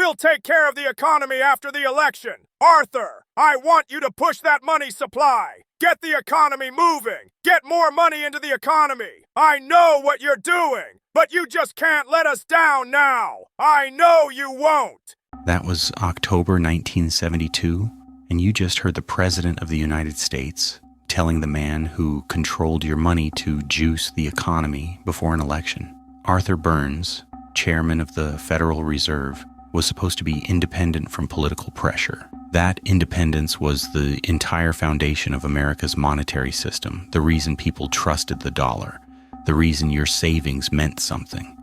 We'll take care of the economy after the election. Arthur, I want you to push that money supply. Get the economy moving. Get more money into the economy. I know what you're doing, but you just can't let us down now. I know you won't. That was October 1972, and you just heard the President of the United States telling the man who controlled your money to juice the economy before an election. Arthur Burns, chairman of the Federal Reserve, was supposed to be independent from political pressure. That independence was the entire foundation of America's monetary system, the reason people trusted the dollar, the reason your savings meant something.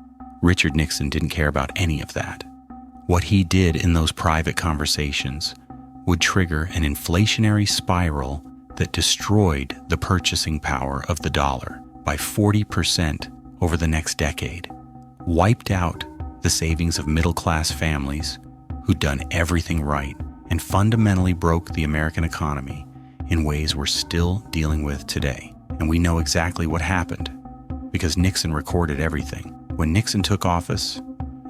Richard Nixon didn't care about any of that. What he did in those private conversations would trigger an inflationary spiral that destroyed the purchasing power of the dollar by 40% over the next decade, wiped out the savings of middle-class families who'd done everything right, and fundamentally broke the American economy in ways we're still dealing with today. And we know exactly what happened because Nixon recorded everything. When Nixon took office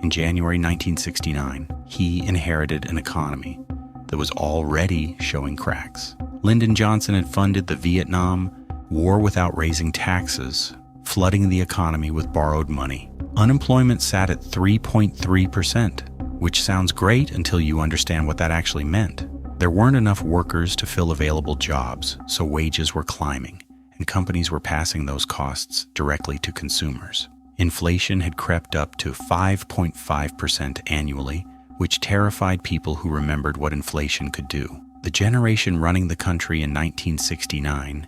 in January 1969, he inherited an economy that was already showing cracks. Lyndon Johnson had funded the Vietnam War without raising taxes, flooding the economy with borrowed money. Unemployment sat at 3.3%, which sounds great until you understand what that actually meant. There weren't enough workers to fill available jobs, so wages were climbing, and companies were passing those costs directly to consumers. Inflation had crept up to 5.5% annually, which terrified people who remembered what inflation could do. The generation running the country in 1969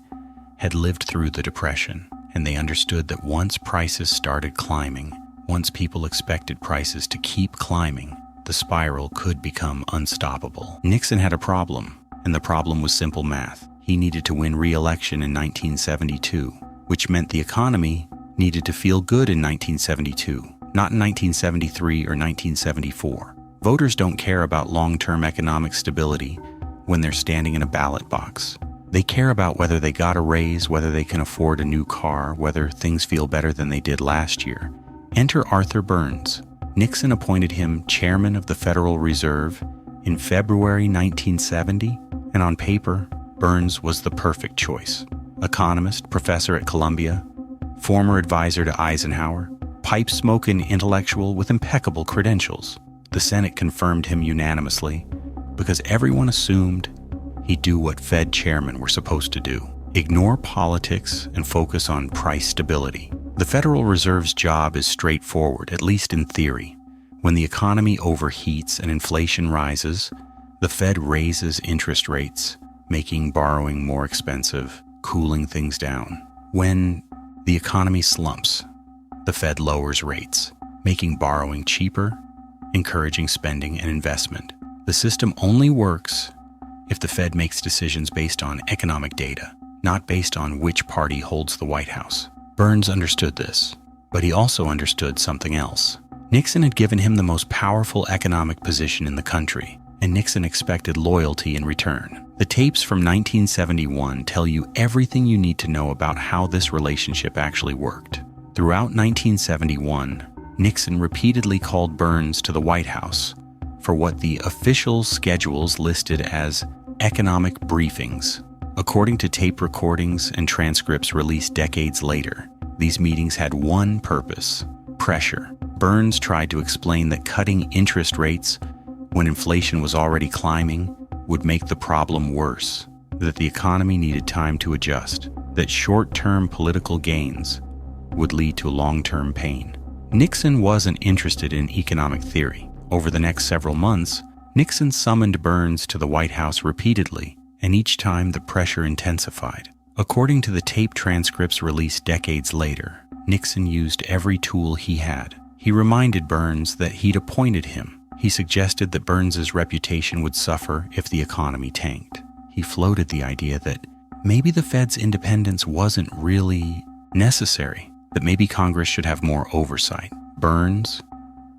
had lived through the Depression, and they understood that once prices started climbing, once people expected prices to keep climbing, the spiral could become unstoppable. Nixon had a problem, and the problem was simple math. He needed to win re-election in 1972, which meant the economy needed to feel good in 1972, not in 1973 or 1974. Voters don't care about long-term economic stability when they're standing in a ballot box. They care about whether they got a raise, whether they can afford a new car, whether things feel better than they did last year. Enter Arthur Burns. Nixon appointed him chairman of the Federal Reserve in February 1970, and on paper, Burns was the perfect choice. Economist, professor at Columbia, former advisor to Eisenhower, pipe-smoking intellectual with impeccable credentials. The Senate confirmed him unanimously because everyone assumed he'd do what Fed chairmen were supposed to do: ignore politics and focus on price stability. The Federal Reserve's job is straightforward, at least in theory. When the economy overheats and inflation rises, the Fed raises interest rates, making borrowing more expensive, cooling things down. When the economy slumps, the Fed lowers rates, making borrowing cheaper, encouraging spending and investment. The system only works if the Fed makes decisions based on economic data, not based on which party holds the White House. Burns understood this, but he also understood something else. Nixon had given him the most powerful economic position in the country, and Nixon expected loyalty in return. The tapes from 1971 tell you everything you need to know about how this relationship actually worked. Throughout 1971, Nixon repeatedly called Burns to the White House for what the official schedules listed as economic briefings. According to tape recordings and transcripts released decades later, these meetings had one purpose: pressure. Burns tried to explain that cutting interest rates when inflation was already climbing would make the problem worse, that the economy needed time to adjust, that short-term political gains would lead to long-term pain. Nixon wasn't interested in economic theory. Over the next several months, Nixon summoned Burns to the White House repeatedly, and each time the pressure intensified. According to the tape transcripts released decades later, Nixon used every tool he had. He reminded Burns that he'd appointed him. He suggested that Burns's reputation would suffer if the economy tanked. He floated the idea that maybe the Fed's independence wasn't really necessary, that maybe Congress should have more oversight. Burns,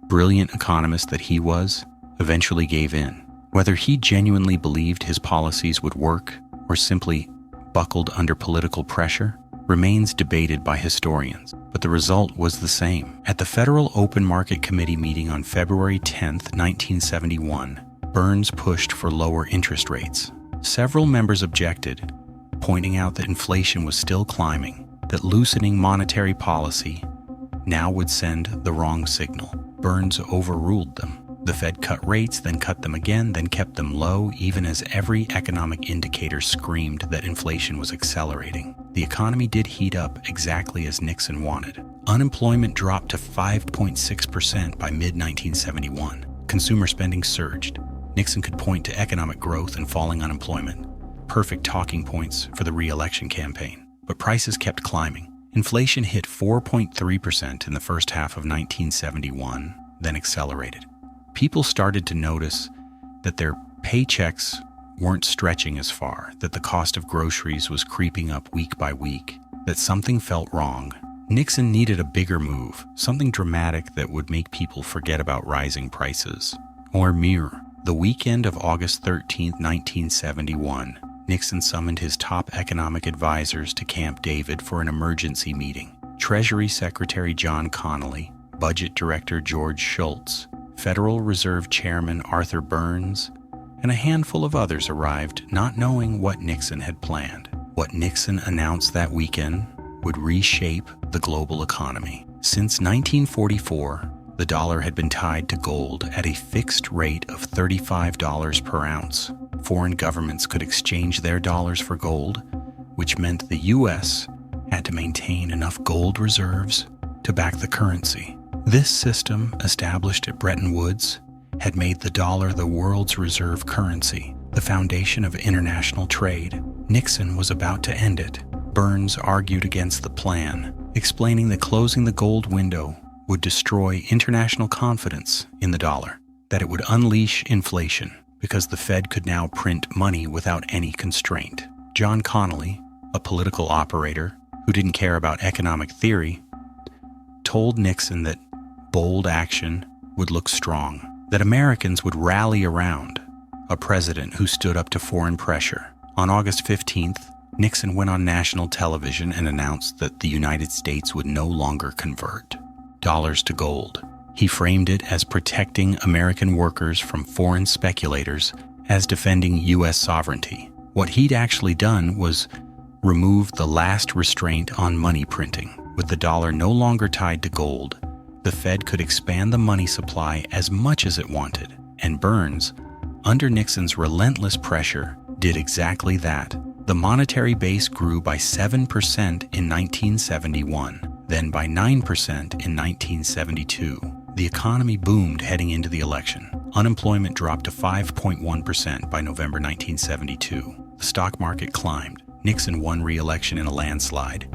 brilliant economist that he was, eventually gave in. Whether he genuinely believed his policies would work or simply buckled under political pressure, remains debated by historians, but the result was the same. At the Federal Open Market Committee meeting on February 10, 1971, Burns pushed for lower interest rates. Several members objected, pointing out that inflation was still climbing, that loosening monetary policy now would send the wrong signal. Burns overruled them. The Fed cut rates, then cut them again, then kept them low, even as every economic indicator screamed that inflation was accelerating. The economy did heat up exactly as Nixon wanted. Unemployment dropped to 5.6% by mid-1971. Consumer spending surged. Nixon could point to economic growth and falling unemployment. Perfect talking points for the re-election campaign. But prices kept climbing. Inflation hit 4.3% in the first half of 1971, then accelerated. People started to notice that their paychecks weren't stretching as far, that the cost of groceries was creeping up week by week, that something felt wrong. Nixon needed a bigger move, something dramatic that would make people forget about rising prices. Or mirror. The weekend of August 13, 1971, Nixon summoned his top economic advisors to Camp David for an emergency meeting. Treasury Secretary John Connally, Budget Director George Shultz, Federal Reserve Chairman Arthur Burns, and a handful of others arrived, not knowing what Nixon had planned. What Nixon announced that weekend would reshape the global economy. Since 1944, the dollar had been tied to gold at a fixed rate of $35 per ounce. Foreign governments could exchange their dollars for gold, which meant the U.S. had to maintain enough gold reserves to back the currency. This system, established at Bretton Woods, had made the dollar the world's reserve currency, the foundation of international trade. Nixon was about to end it. Burns argued against the plan, explaining that closing the gold window would destroy international confidence in the dollar, that it would unleash inflation because the Fed could now print money without any constraint. John Connally, a political operator who didn't care about economic theory, told Nixon that bold action would look strong, that Americans would rally around a president who stood up to foreign pressure. On August 15th, Nixon went on national television and announced that the United States would no longer convert dollars to gold. He framed it as protecting American workers from foreign speculators, as defending U.S. sovereignty. What he'd actually done was remove the last restraint on money printing. With the dollar no longer tied to gold, the Fed could expand the money supply as much as it wanted, and Burns, under Nixon's relentless pressure, did exactly that. The monetary base grew by 7% in 1971, then by 9% in 1972. The economy boomed heading into the election. Unemployment dropped to 5.1% by November 1972. The stock market climbed. Nixon won re-election in a landslide,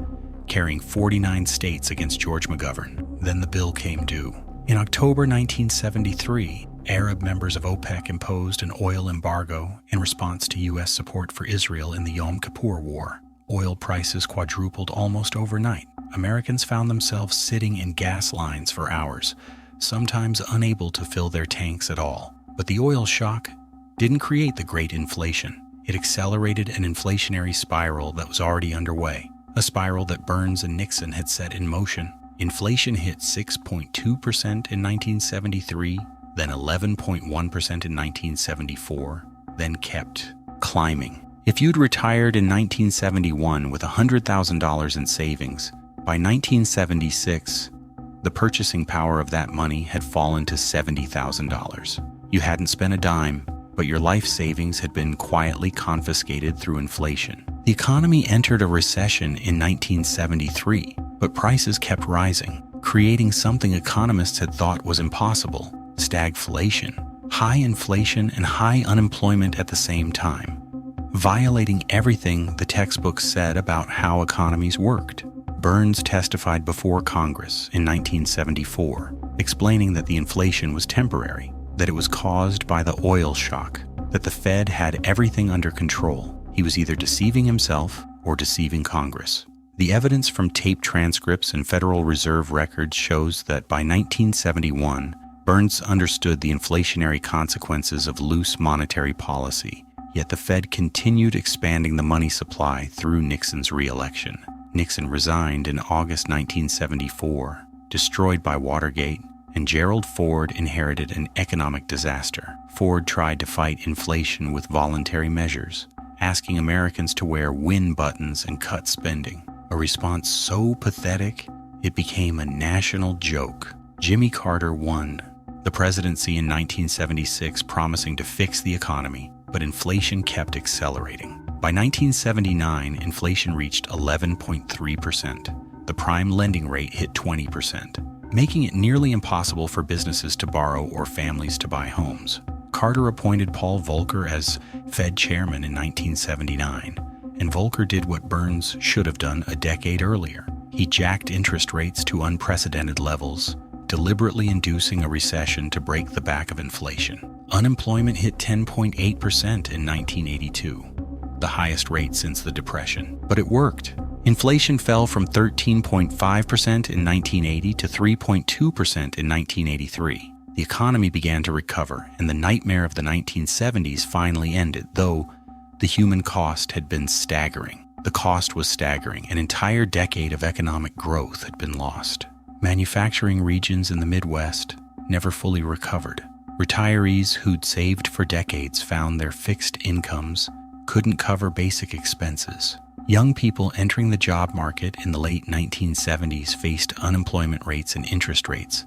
carrying 49 states against George McGovern. Then the bill came due. In October 1973, Arab members of OPEC imposed an oil embargo in response to U.S. support for Israel in the Yom Kippur War. Oil prices quadrupled almost overnight. Americans found themselves sitting in gas lines for hours, sometimes unable to fill their tanks at all. But the oil shock didn't create the great inflation. It accelerated an inflationary spiral that was already underway, a spiral that Burns and Nixon had set in motion. Inflation hit 6.2% in 1973, then 11.1% in 1974, then kept climbing. If you'd retired in 1971 with $100,000 in savings, by 1976, the purchasing power of that money had fallen to $70,000. You hadn't spent a dime, but your life savings had been quietly confiscated through inflation. The economy entered a recession in 1973, but prices kept rising, creating something economists had thought was impossible: stagflation. High inflation and high unemployment at the same time, violating everything the textbooks said about how economies worked. Burns testified before Congress in 1974, explaining that the inflation was temporary, that it was caused by the oil shock, that the Fed had everything under control. He was either deceiving himself or deceiving Congress. The evidence from tape transcripts and Federal Reserve records shows that by 1971, Burns understood the inflationary consequences of loose monetary policy, yet the Fed continued expanding the money supply through Nixon's re-election. Nixon resigned in August 1974, destroyed by Watergate, and Gerald Ford inherited an economic disaster. Ford tried to fight inflation with voluntary measures, asking Americans to wear win buttons and cut spending, a response so pathetic it became a national joke. Jimmy Carter won the presidency in 1976, promising to fix the economy, but inflation kept accelerating. By 1979, inflation reached 11.3%. The prime lending rate hit 20%, making it nearly impossible for businesses to borrow or families to buy homes. Carter appointed Paul Volcker as Fed chairman in 1979, and Volcker did what Burns should have done a decade earlier. He jacked interest rates to unprecedented levels, deliberately inducing a recession to break the back of inflation. Unemployment hit 10.8% in 1982, the highest rate since the Depression. But it worked. Inflation fell from 13.5% in 1980 to 3.2% in 1983. The economy began to recover, and the nightmare of the 1970s finally ended, though the human cost had been staggering. The cost was staggering. An entire decade of economic growth had been lost. Manufacturing regions in the Midwest never fully recovered. Retirees who'd saved for decades found their fixed incomes couldn't cover basic expenses. Young people entering the job market in the late 1970s faced unemployment rates and interest rates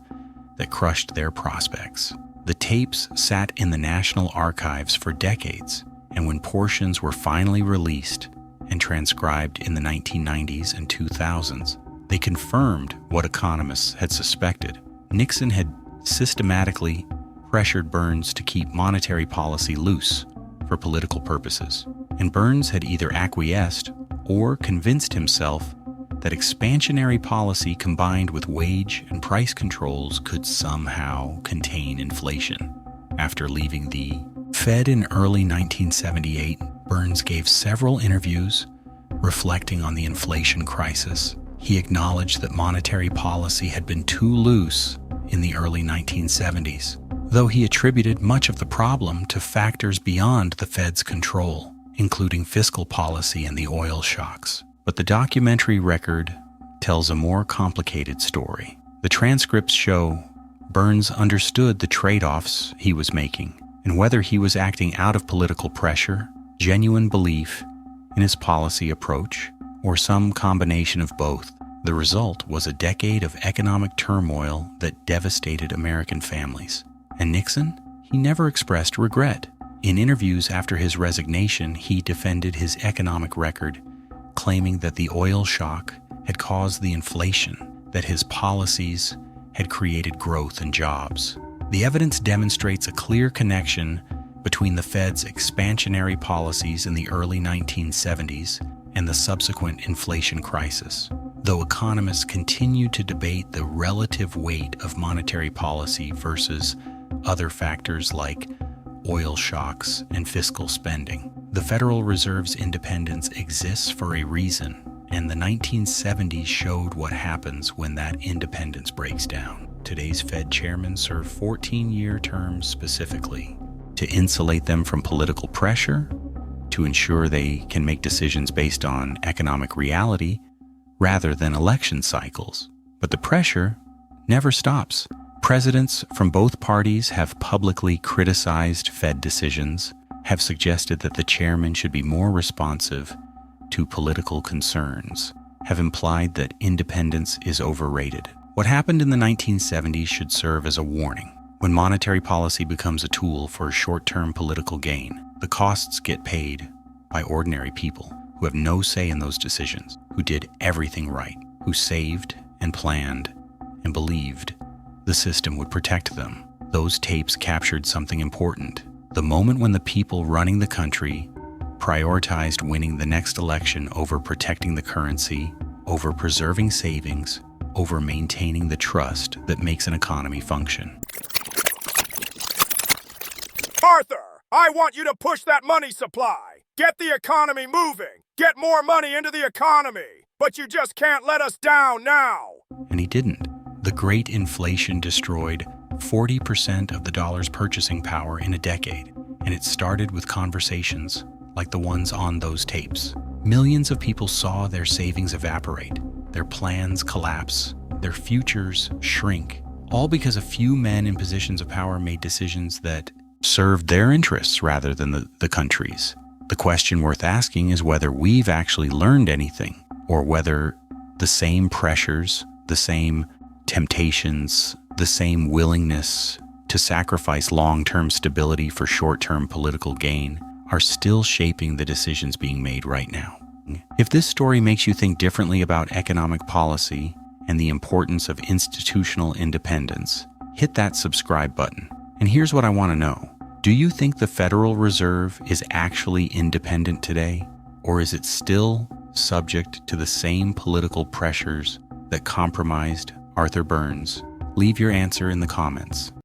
that crushed their prospects. The tapes sat in the National Archives for decades, and when portions were finally released and transcribed in the 1990s and 2000s, they confirmed what economists had suspected. Nixon had systematically pressured Burns to keep monetary policy loose for political purposes, and Burns had either acquiesced or convinced himself that expansionary policy combined with wage and price controls could somehow contain inflation. After leaving the Fed in early 1978, Burns gave several interviews reflecting on the inflation crisis. He acknowledged that monetary policy had been too loose in the early 1970s, though he attributed much of the problem to factors beyond the Fed's control, including fiscal policy and the oil shocks. But the documentary record tells a more complicated story. The transcripts show Burns understood the trade-offs he was making, and whether he was acting out of political pressure, genuine belief in his policy approach, or some combination of both, the result was a decade of economic turmoil that devastated American families. And Nixon? He never expressed regret. In interviews after his resignation, he defended his economic record, claiming that the oil shock had caused the inflation, that his policies had created growth and jobs. The evidence demonstrates a clear connection between the Fed's expansionary policies in the early 1970s and the subsequent inflation crisis. Though economists continue to debate the relative weight of monetary policy versus other factors like oil shocks and fiscal spending, the Federal Reserve's independence exists for a reason, and the 1970s showed what happens when that independence breaks down. Today's Fed chairmen serve 14-year terms specifically to insulate them from political pressure, to ensure they can make decisions based on economic reality rather than election cycles. But the pressure never stops. Presidents from both parties have publicly criticized Fed decisions, have suggested that the chairman should be more responsive to political concerns, have implied that independence is overrated. What happened in the 1970s should serve as a warning. When monetary policy becomes a tool for short-term political gain, the costs get paid by ordinary people who have no say in those decisions, who did everything right, who saved and planned and believed the system would protect them. Those tapes captured something important. The moment when the people running the country prioritized winning the next election over protecting the currency, over preserving savings, over maintaining the trust that makes an economy function. Arthur, I want you to push that money supply. Get the economy moving. Get more money into the economy. But you just can't let us down now. And he didn't. The great inflation destroyed 40% of the dollar's purchasing power in a decade, and it started with conversations like the ones on those tapes. Millions of people saw their savings evaporate, their plans collapse, their futures shrink, all because a few men in positions of power made decisions that served their interests rather than the country's. The question worth asking is whether we've actually learned anything, or whether the same pressures, the same temptations, the same willingness to sacrifice long-term stability for short-term political gain are still shaping the decisions being made right now. If this story makes you think differently about economic policy and the importance of institutional independence, hit that subscribe button. And here's what I want to know. Do you think the Federal Reserve is actually independent today, or is it still subject to the same political pressures that compromised Arthur Burns? Leave your answer in the comments.